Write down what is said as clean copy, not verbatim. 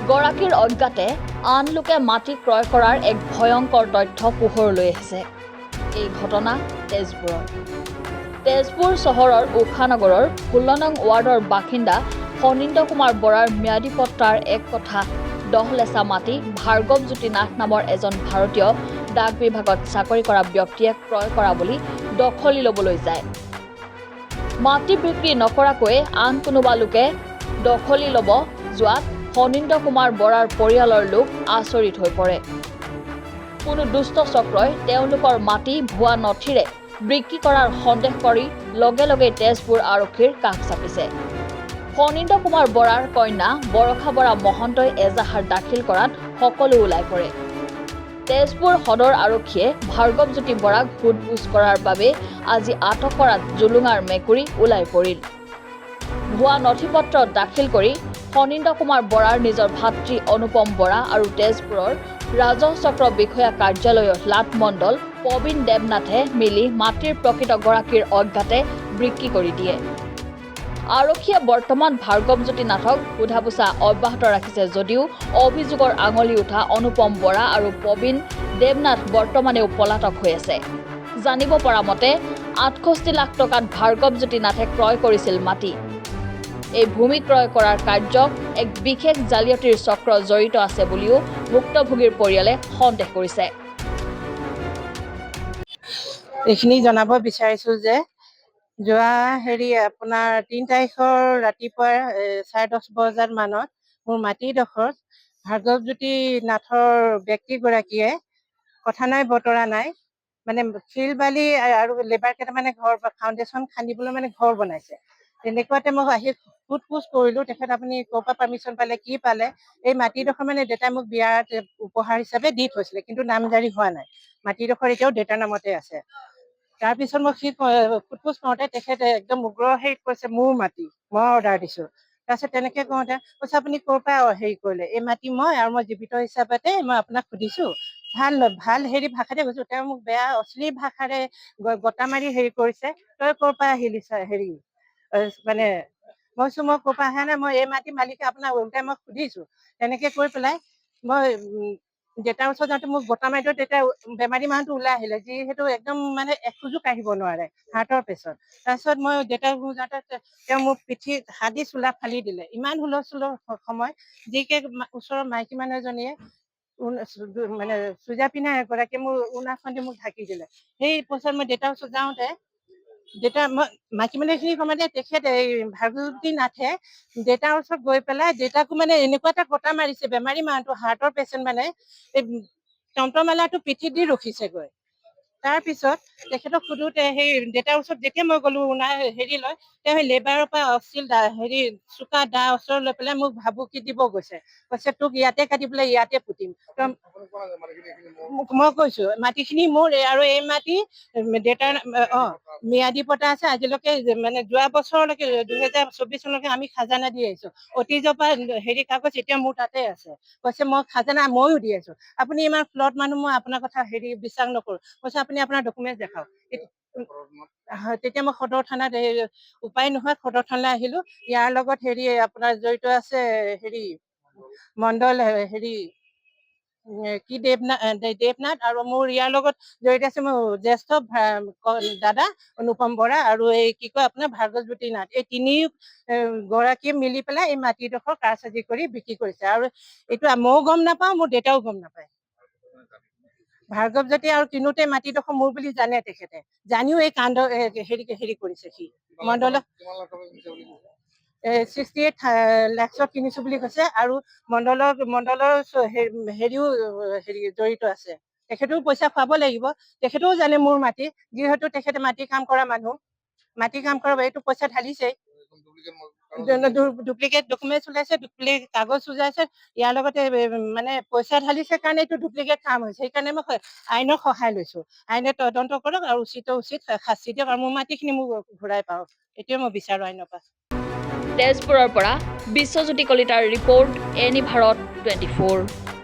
গৰাকীৰ অজ্ঞাতে আন লোকে মাটি ক্ৰয় কৰাৰ এক ভয়ংকৰ তথ্য পোহৰলৈ আহিছে। এই ঘটনা তেজপুৰ চহৰৰ উষানগৰৰ 16 নং ৱাৰ্ডৰ বাসিন্দা ফণীন্দ্ৰ কুমাৰ বৰাৰ ম্যাদী পট্টাৰ এক কথা 10 লেচা মাটি ভাৰ্গৱজ্যোতি নাথ নামৰ এজন ভাৰতীয় ডাক বিভাগত চাকৰি কৰা ব্যক্তিয়ে ক্ৰয় কৰা বুলি দখলি ল'বলৈ যায়। মাটি বিক্ৰী নকৰাকৈ আন কোনোবা লোকে দখলি ল'ব যোৱাত ফণীন্দ্ৰ কুমাৰ বৰাৰ পৰিয়ালৰ লোক আচৰিত হৈ পৰে। কোনো দুষ্ট চক্ৰই তেওঁলোকৰ মাটি ভুৱা নথিৰে বিক্ৰী কৰাৰ সন্দেহ কৰি লগে লগে তেজপুৰ আৰক্ষীৰ কাষ চাপিছে। ফণীন্দ্ৰ কুমাৰ বৰাৰ কন্যা বৰষা বৰা মহন্তই এজাহাৰ দাখিল কৰাত সকলো ওলাই পৰে। তেজপুৰ সদৰ আৰক্ষীয়ে ভাৰ্গৱজ্যোতি বৰাক সোধ-পোছ কৰাৰ বাবে আজি আটক কৰাত জুলুঙাৰ মেকুৰী ওলাই পৰিল। ভুৱা নথি-পত্ৰ দাখিল কৰি ফণীন্দ্ৰ কুমাৰ বৰাৰ নিজৰ ভাতৃ অনুপম বৰা আৰু তেজপুৰৰ ৰাজহ চক্ৰ বিষয়া কাৰ্যালয়ৰ লাট মণ্ডল প্ৰবীণ দেৱনাথে মিলি মাটিৰ প্ৰকৃত গৰাকীৰ অজ্ঞাতে বিক্ৰী কৰি দিয়ে। আৰক্ষীয়ে বৰ্তমান ভাৰ্গৱজ্যোতি নাথক সোধা-পোছা অব্যাহত ৰাখিছে যদিও অভিযোগৰ আঙুলি উঠা অনুপম বৰা আৰু প্ৰবীণ দেৱনাথ বৰ্তমানেও পলাতক হৈ আছে। জানিব পৰা মতে 68 লাখ টকাত ভাৰ্গৱজ্যোতি নাথে ক্ৰয় কৰিছিল মাটি। এই ভূমি ক্ৰয় কৰাৰ কাৰ্যক এক বিশেষ জালিয়াতিৰ চক্ৰ জড়িত আছে বুলিও ভুক্তভোগীৰ পৰিয়ালে সন্দেহ কৰিছে। এইখিনি জনাব বিচাৰিছো যে যোৱা আপোনাৰ 3 তাৰিখৰ ৰাতিপুৱা 10:30 বজাত মানত মোৰ মাটিডোখৰত ভাৰ্গৱজ্যোতি নাথৰ ব্যক্তিগৰাকীয়ে কথা নাই বতৰা নাই মানে শিল বালি আৰু লেবাৰ কেইটামানে ঘৰ ফাউণ্ডেশ্যন খান্দিবলৈ মানে ঘৰ বনাইছে। তেনেকুৱাতে মই আহি সোধ-পোছ কৰিলো তেখেত আপুনি ক'ৰ পৰা পাৰ্মিশ্যন পালে কি পালে। এই মাটিডোখৰ মানে দেউতাই মোক বিয়াত উপহাৰ হিচাপে দি থৈছিলে কিন্তু নামজাৰি হোৱা নাই। মাটিডোখৰ এতিয়াও দেউতাৰ নামতে আছে। তাৰপিছত মই সোধ-পোছ কৰোঁতে তেখেতে একদম উগ্ৰ হেৰিত কৈছে মোৰ মাটি মই অৰ্ডাৰ দিছো। তাৰপিছত তেনেকে কওঁতে কৈছে আপুনি ক'ৰ পৰা কৰিলে এই মাটি মই জীৱিত হিচাপতে মই আপোনাক সুধিছো ভাল ভাষাতে কৈছো। তেওঁ মোক বেয়া অশ্লীল ভাষাৰে গতা মাৰি কৰিছে তই ক'ৰ পৰা আহিলি মানে মই ক'ৰ পৰা অহা নাই মই এই মাটি মালিকে আপোনাৰ ওলটাই মই সুধিছো। তেনেকে কৈ পেলাই মই দেউতাৰ ওচৰত যাওঁতে মোক বটা মাৰি তেতিয়া বেমাৰী মানুহটো ওলাই আহিলে যিহেতু একদম মানে এখোজো কাঢ়িব নোৱাৰে হাৰ্টৰ পেচেণ্ট। তাৰপিছত মই দেউতাক যাওঁতে তেওঁ মোক পিঠিত হাত দি চোলা ফালি দিলে। ইমান হুলস্থুলৰ সময় যিকে ওচৰৰ মাইকী মানুহ এজনীয়ে মানে চুজা পিন্ধা এগৰাকীয়ে মোৰ উনাখন দি মোক ঢাকি দিলে। সেই পিছত মই দেউতাৰ ওচৰত যাওঁতে মই মাইকী মানুহখিনি সময়তে তেখেতে এই ভাৰ্গৱজ্যোতি নাথে দেউতাৰ ওচৰত গৈ পেলাই দেউতাকো মানে এনেকুৱা এটা কটা মাৰিছে বেমাৰী মানুহটো হাৰ্টৰ পেচেণ্ট মানে এই তন্ত্ৰমালাটো পিঠিত দি ৰখিছেগৈ। তাৰপিছত তেখেতক সোধোতে সেই দেউতাৰ ওচৰত যেতিয়া মই গ'লো লৈ তেওঁ সেই লেবাৰৰ পৰা অশ্লীল চোকা দা ওচৰত লৈ পেলাই মোক ভাবুকি দিব কৈছে তোক ইয়াতে কাটি পেলাই ইয়াতে পুতিম। মই কৈছো মাটিখিনি মোৰ আৰু এই মাটি দেউতাৰ ম্যাদী পট্টা আছে আজিলৈকে মানে যোৱা বছৰলৈকে 2024 চনলৈকে আমি খাজানা দি আহিছো। অতীজৰ পৰা কাগজ এতিয়া মোৰ তাতে আছে। কৈছে মই খাজানা ময়ো দি আছো। আপুনি ইমান ফ্লড মানুহ মই আপোনাৰ কথা বিশ্বাস নকৰো। কৈছে আপুনি আপোনাৰ ডকুমেণ্ট দেখাওক। তেতিয়া মই সদৰ থানাত উপায় নোহোৱা সদৰ থানালৈ আহিলো। ইয়াৰ লগত আপোনাৰ জড়িত আছে মণ্ডল কি দেৱনাথ আৰু মোৰ ইয়াৰ লগত জড়িত আছে মোৰ জ্যেষ্ঠ দাদা অনুপম বৰা আৰু আপোনাৰ ভাৰ্গৱজ্যোতি নাথ। এই তিনি গৰাকীয়ে মিলি পেলাই এই মাটিডোখৰ কাৰচাজি কৰি বিক্ৰী কৰিছে। আৰু এইটো মইও গম নাপাওঁ মোৰ দেউতাও গম নাপায়। ভাৰ্গৱজ্যোতি আৰু কিনোতে মাটিডোখৰ মোৰ বুলি জানে তেখেতে জানিও এই কাণ্ড কৰিছে। সি মণ্ডলক 68 লাখত কিনিছো বুলি কৈছে আৰু মণ্ডলৰ জড়িত আছে। তেখেতেও পইচা খুৱাব লাগিব। তেখেতেও জানে মোৰ মাটি যিহেতু তেখেতে মাটি কাম কৰা মানুহ মাটি কাম কৰা এইটো পইচা ঢালিছে। ডুপ্লিকেট ডকুমেণ্ট ওলাইছে ডুপ্লিকেট কাগজ ওলাইছে। ইয়াৰ লগতে মানে পইচা ঢালিছে কাৰণে এইটো ডুপ্লিকেট কাম হৈছে। সেইকাৰণে মই আইনৰ সহায় লৈছো। আইনে তদন্ত কৰক আৰু উচিত শাস্তি দিয়ক আৰু মোৰ মাটিখিনি মোক ঘূৰাই পাওক। এইটোৱে মই বিচাৰো আইনৰ পৰা। তেজপুৰৰ পৰা বিশ্বজ্যোতি কলিতাৰ ৰিপৰ্ট এনি ভাৰত 24।